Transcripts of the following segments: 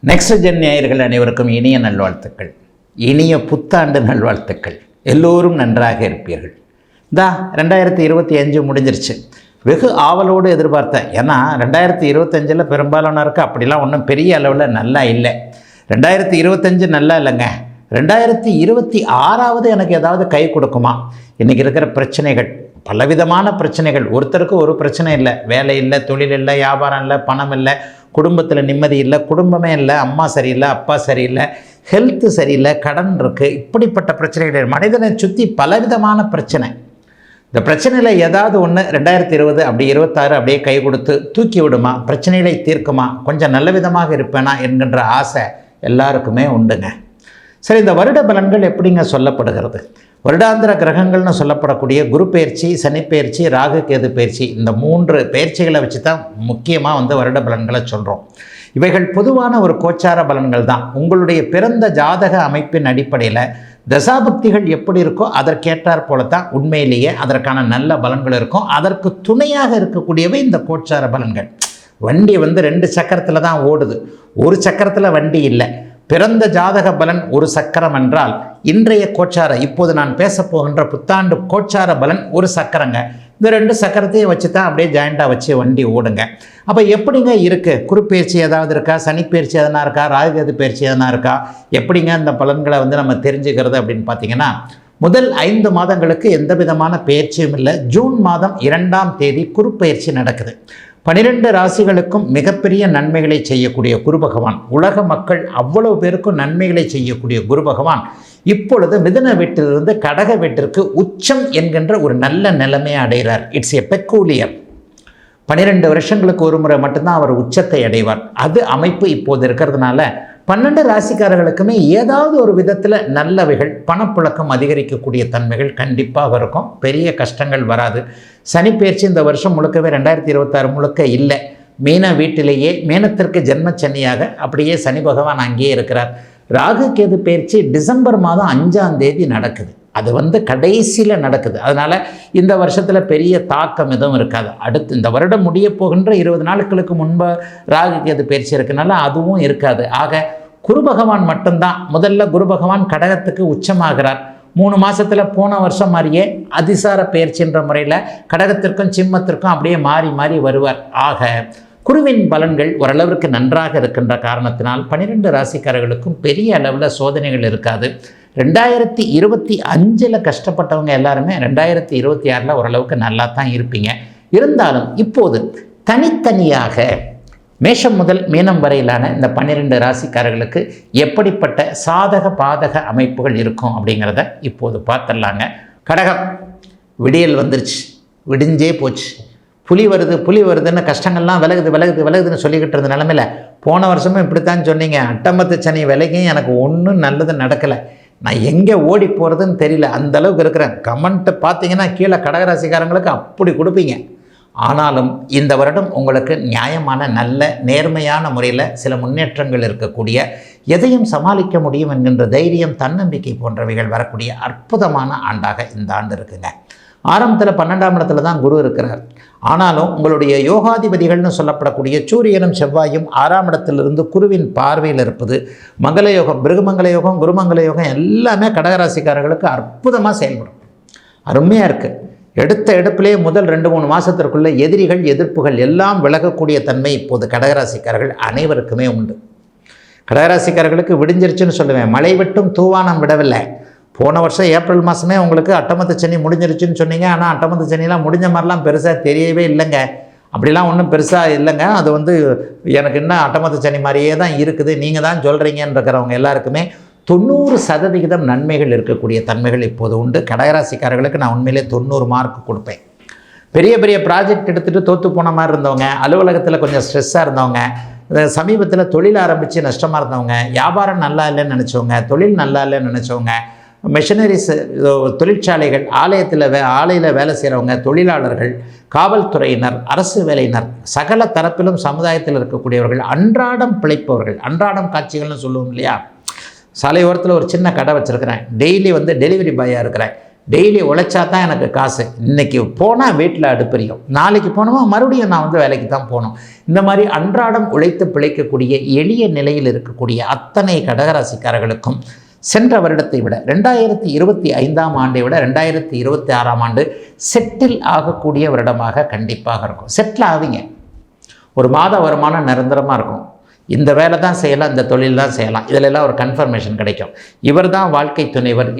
Next gen நேயர்கள் அனைவருக்கும் இனிய நல்வாழ்த்துக்கள், இனிய புத்தாண்டு நல்வாழ்த்துக்கள். எல்லோரும் நன்றாக இருப்பீர்கள். 2025 முடிஞ்சிருச்சு. வெகு ஆவலோடு எதிர்பார்த்தேன். ஏன்னா 2025 பெரும்பாலானருக்கு அப்படிலாம் ஒன்றும் பெரிய அளவில் நல்லா இல்லை. 2025 நல்லா இல்லைங்க. 2026 எனக்கு ஏதாவது கை கொடுக்குமா? இன்றைக்கி இருக்கிற பிரச்சனைகள், பலவிதமான பிரச்சனைகள். ஒருத்தருக்கு ஒரு பிரச்சனை இல்லை. வேலை இல்லை, தொழில் இல்லை, வியாபாரம் இல்லை, பணம் இல்லை, குடும்பத்தில் நிம்மதி இல்லை, குடும்பமே இல்லை, அம்மா சரியில்லை, அப்பா சரியில்லை, ஹெல்த்து சரியில்லை, கடன் இருக்குது. இப்படிப்பட்ட பிரச்சனைகள் மனிதனை சுற்றி பலவிதமான பிரச்சனை. இந்த பிரச்சனையில் ஏதாவது ஒன்று 2020 அப்படி 26 அப்படியே கை கொடுத்து தூக்கி விடுமா, பிரச்சனைகளை தீர்க்குமா, கொஞ்சம் நல்ல விதமாக இருப்பேனா என்கின்ற ஆசை எல்லாருக்குமே உண்டுங்க. சரி, இந்த வருட பலன்கள் எப்படிங்க சொல்லப்படுகிறது? வருடாந்திர கிரகங்கள்னு சொல்லப்படக்கூடிய குரு பயிற்சி, சனி பயிற்சி, ராகு கேது பயிற்சி, இந்த 3 பயிற்சிகளை வச்சு தான் முக்கியமாக வருட பலன்களை சொல்கிறோம். இவைகள் பொதுவான ஒரு கோச்சார பலன்கள் தான். உங்களுடைய பிறந்த ஜாதக அமைப்பின் அடிப்படையில் தசாபக்திகள் எப்படி இருக்கோ அதற்கேற்றாற் போல தான் உண்மையிலேயே அதற்கான நல்ல பலன்கள் இருக்கும். அதற்கு துணையாக இருக்கக்கூடியவை இந்த கோச்சார பலன்கள். வண்டி 2 சக்கரத்தில் தான் ஓடுது, ஒரு சக்கரத்தில் வண்டி இல்லை. பிறந்த ஜாதக பலன் ஒரு சக்கரம் என்றால் இன்றைய கோச்சார, இப்போது நான் பேசப்போகின்ற புத்தாண்டு கோச்சார பலன் ஒரு சக்கரங்க. இந்த 2 சக்கரத்தையும் வச்சு தான் அப்படியே ஜாயிண்டாக வச்சு வண்டி ஓடுங்க. அப்போ எப்படிங்க இருக்குது? குரு பயிற்சி ஏதாவது இருக்கா? சனி பயிற்சி எதனா இருக்கா? ராகுகேது பயிற்சி எதனா இருக்கா? எப்படிங்க இந்த பலன்களை நம்ம தெரிஞ்சுக்கிறது அப்படின்னு பார்த்தீங்கன்னா, முதல் 5 மாதங்களுக்கு எந்த விதமான பயிற்சியும் இல்லை. ஜூன் மாதம் 2ஆம் தேதி குரு பயிற்சி நடக்குது. 12 ராசிகளுக்கும் மிகப்பெரிய நன்மைகளை செய்யக்கூடிய குரு பகவான், உலக மக்கள் அவ்வளவு பேருக்கும் நன்மைகளை செய்யக்கூடிய குரு பகவான் இப்பொழுது மிதுன வீட்டிலிருந்து கடக வீட்டிற்கு உச்சம் என்கின்ற ஒரு நல்ல நிலைமையை அடைகிறார். It's a peculiar. 12 வருஷங்களுக்கு ஒரு முறை மட்டும்தான் அவர் உச்சத்தை அடைவார். அது அமைப்பு இப்போது இருக்கிறதுனால 12 ராசிக்காரர்களுக்குமே ஏதாவது ஒரு விதத்தில் நல்லவைகள், பணப்புழக்கம் அதிகரிக்கக்கூடிய தன்மைகள் கண்டிப்பாக இருக்கும். பெரிய கஷ்டங்கள் வராது. சனி பயிற்சி இந்த வருஷம் முழுக்கவே 2026 முழுக்க இல்லை. மீன வீட்டிலேயே மீனத்திற்கு ஜென்மச்சனியாக அப்படியே சனி பகவான் அங்கேயே இருக்கிறார். ராகு கேது பயிற்சி டிசம்பர் மாதம் 5ஆம் தேதி நடக்குது. அது கடைசியில் நடக்குது. அதனால் இந்த வருஷத்தில் பெரிய தாக்கம் எதுவும் இருக்காது. அடுத்து இந்த வருடம் முடிய போகின்ற 20 நாட்களுக்கு முன்பு ராகு கேது பயிற்சி இருக்கனால அதுவும் இருக்காது. ஆக குரு பகவான் மட்டும்தான். முதல்ல குரு பகவான் கடகத்துக்கு உச்சமாகிறார். 3 மாதத்தில் போன வருஷம் மாதிரியே அதிசார பயிற்சின்ற முறையில் கடகத்திற்கும் சிம்மத்திற்கும் அப்படியே மாறி மாறி வருவார். ஆக குருவின் பலன்கள் ஓரளவிற்கு நன்றாக இருக்கின்ற காரணத்தினால் 12 ராசிக்காரர்களுக்கும் பெரிய அளவில் சோதனைகள் இருக்காது. 2025 கஷ்டப்பட்டவங்க எல்லாருமே 2026 ஓரளவுக்கு நல்லா தான் இருப்பீங்க. இருந்தாலும் இப்போது தனித்தனியாக மேஷம் முதல் மீனம் வரையிலான இந்த 12 ராசிக்காரர்களுக்கு எப்படிப்பட்ட சாதக பாதக அமைப்புகள் இருக்கும் அப்படிங்கிறத இப்போது பார்த்துடலாங்க. கடகம், விடியல் வந்துருச்சு, விடிஞ்சே போச்சு. புலி வருதுன்னு கஷ்டங்கள்லாம் விலகுதுன்னு சொல்லிக்கிட்டு இருந்த நிலமையில் போன வருஷமும் இப்படித்தான் சொன்னீங்க. அட்டமத்து சனி விலகியும் எனக்கு ஒன்றும் நல்லது நடக்கலை, நான் எங்கே ஓடி போகிறதுன்னு தெரியல, அந்தளவுக்கு இருக்கிறேன். கமெண்ட்டு பார்த்தீங்கன்னா கீழே கடகராசிக்காரங்களுக்கு அப்படி கொடுப்பீங்க. ஆனாலும் இந்த வருடம் உங்களுக்கு நியாயமான, நல்ல, நேர்மையான முறையில் சில முன்னேற்றங்கள் இருக்கக்கூடிய, எதையும் சமாளிக்க முடியும் என்கின்ற தைரியம், தன்னம்பிக்கை போன்றவைகள் வரக்கூடிய அற்புதமான ஆண்டாக இந்த ஆண்டு இருக்குங்க. ஆரம்பத்தில் 12ஆம் இடத்துல தான் குரு இருக்கிறார். ஆனாலும் உங்களுடைய யோகாதிபதிகள்னு சொல்லப்படக்கூடிய சூரியனும் செவ்வாயும் 6ஆம் இடத்திலிருந்து குருவின் பார்வையில் இருப்பது மங்கள யோகம், பிருகுமங்கல யோகம், குருமங்கல யோகம் எல்லாமே கடகராசிக்காரர்களுக்கு அற்புதமாக செயல்படும். அருமையாக இருக்குது. எடுத்த எடுப்பிலே முதல் 2-3 மாதத்திற்குள்ளே எதிரிகள், எதிர்ப்புகள் எல்லாம் விலகக்கூடிய தன்மை இப்போது கடகராசிக்காரர்கள் அனைவருக்குமே உண்டு. கடகராசிக்காரர்களுக்கு விடிஞ்சிருச்சுன்னு சொல்லுவேன். மழை விட்டும் தூவானம் விடவில்லை. போன வருஷம் ஏப்ரல் மாதமே உங்களுக்கு அட்டமத்து சனி முடிஞ்சிருச்சுன்னு சொன்னீங்க. ஆனால் அட்டமத்து சனிலாம் முடிஞ்ச மாதிரிலாம் பெருசாக தெரியவே இல்லைங்க. அப்படிலாம் ஒன்றும் பெருசாக இல்லைங்க. அது எனக்கு இன்னும் அட்டமத்து சனி மாதிரியே தான் இருக்குது, நீங்கள் தான் சொல்கிறீங்கன்னு இருக்கிறவங்க எல்லாருக்குமே 90% நன்மைகள் இருக்கக்கூடிய தன்மைகள் இப்போது உண்டு. கடகராசிக்காரர்களுக்கு நான் உண்மையிலே 90 மார்க் கொடுப்பேன். பெரிய பெரிய ப்ராஜெக்ட் எடுத்துகிட்டு தோற்று போன மாதிரி இருந்தவங்க, அலுவலகத்தில் கொஞ்சம் ஸ்ட்ரெஸ்ஸாக இருந்தவங்க, சமீபத்தில் தொழில் ஆரம்பித்து நஷ்டமாக இருந்தவங்க, வியாபாரம் நல்லா இல்லைன்னு நினச்சவங்க, தொழில் நல்லா இல்லைன்னு நினச்சவங்க, மிஷினரிஸ் தொழிற்சாலைகள், ஆலையில் வேலை செய்கிறவங்க, தொழிலாளர்கள், காவல்துறையினர், அரசு வேலையினர், சகல தரப்பிலும் சமுதாயத்தில் இருக்கக்கூடியவர்கள், அன்றாடம் பிழைப்பவர்கள், அன்றாடம் காட்சிகள்னு சொல்லுவோம் இல்லையா. சாலை ஓரத்தில் ஒரு சின்ன கடை வச்சுருக்கிறேன், டெய்லி டெலிவரி பாயாக இருக்கிறேன். டெய்லி உழைச்சா தான் எனக்கு காசு. இன்றைக்கி போனால் வீட்டில் அடுப்பெரியும், நாளைக்கு போனோமா மறுபடியும் நான் வந்து வேலைக்கு தான் போகணும். இந்த மாதிரி அன்றாடம் உழைத்து பிழைக்கக்கூடிய எளிய நிலையில் இருக்கக்கூடிய அத்தனை கடகராசிக்காரர்களுக்கும் சென்ற வருடத்தை விட 2025ஆம் ஆண்டை விட 2026ஆம் ஆண்டு செட்டில் ஆகக்கூடிய வருடமாக கண்டிப்பாக இருக்கும். செட்டில் ஆவீங்க. ஒரு மாத வருமானம் நிரந்தரமாக இருக்கும். இந்த வேலை தான் செய்யலாம், இந்த தொழில் தான் செய்யலாம், இதிலெல்லாம் ஒரு கன்ஃபர்மேஷன் கிடைக்கும். இவர் தான் வாழ்க்கை துணைவர்,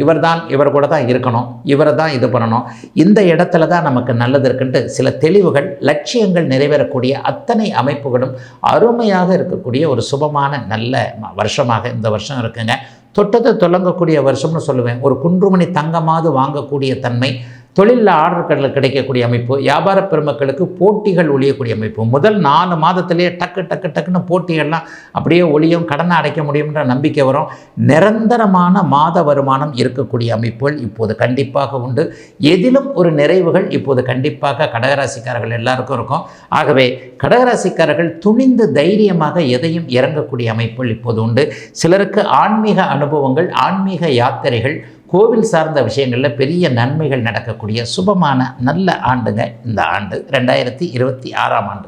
இவர் கூட தான் இருக்கணும், இவரை தான் இது பண்ணணும், இந்த இடத்துல தான் நமக்கு நல்லது இருக்குன்ட்டு சில தெளிவுகள், லட்சியங்கள் நிறைவேறக்கூடிய அத்தனை அமைப்புகளும் அருமையாக இருக்கக்கூடிய ஒரு சுபமான நல்ல வருஷமாக இந்த வருஷம் இருக்குங்க. தொட்டத்தை தொடங்கக்கூடிய வருஷம்னு சொல்லுவேன். ஒரு குன்றுமணி தங்கமாவது வாங்கக்கூடிய தன்மை, தொழிலில் ஆர்டர்கள் கிடைக்கக்கூடிய அமைப்பு, வியாபார பெருமக்களுக்கு போட்டிகள் ஒழியக்கூடிய அமைப்பு. முதல் 4 மாதத்திலேயே டக்குன்னு போட்டிகள்லாம் அப்படியே ஒழியும், கடனை அடைக்க முடியும்ன்ற நம்பிக்கை வரும். நிரந்தரமான மாத வருமானம் இருக்கக்கூடிய அமைப்புகள் இப்போது கண்டிப்பாக உண்டு. எதிலும் ஒரு நிறைவுகள் இப்போது கண்டிப்பாக கடகராசிக்காரர்கள் எல்லாருக்கும் இருக்கும். ஆகவே கடகராசிக்காரர்கள் துணிந்து தைரியமாக எதையும் இறங்கக்கூடிய அமைப்புகள் இப்போது உண்டு. சிலருக்கு ஆன்மீக அனுபவங்கள், ஆன்மீக யாத்திரைகள், கோவில் சார்ந்த விஷயங்களில் பெரிய நன்மைகள் நடக்கக்கூடிய சுபமான நல்ல ஆண்டுங்க இந்த ஆண்டு 2026ஆம் ஆண்டு.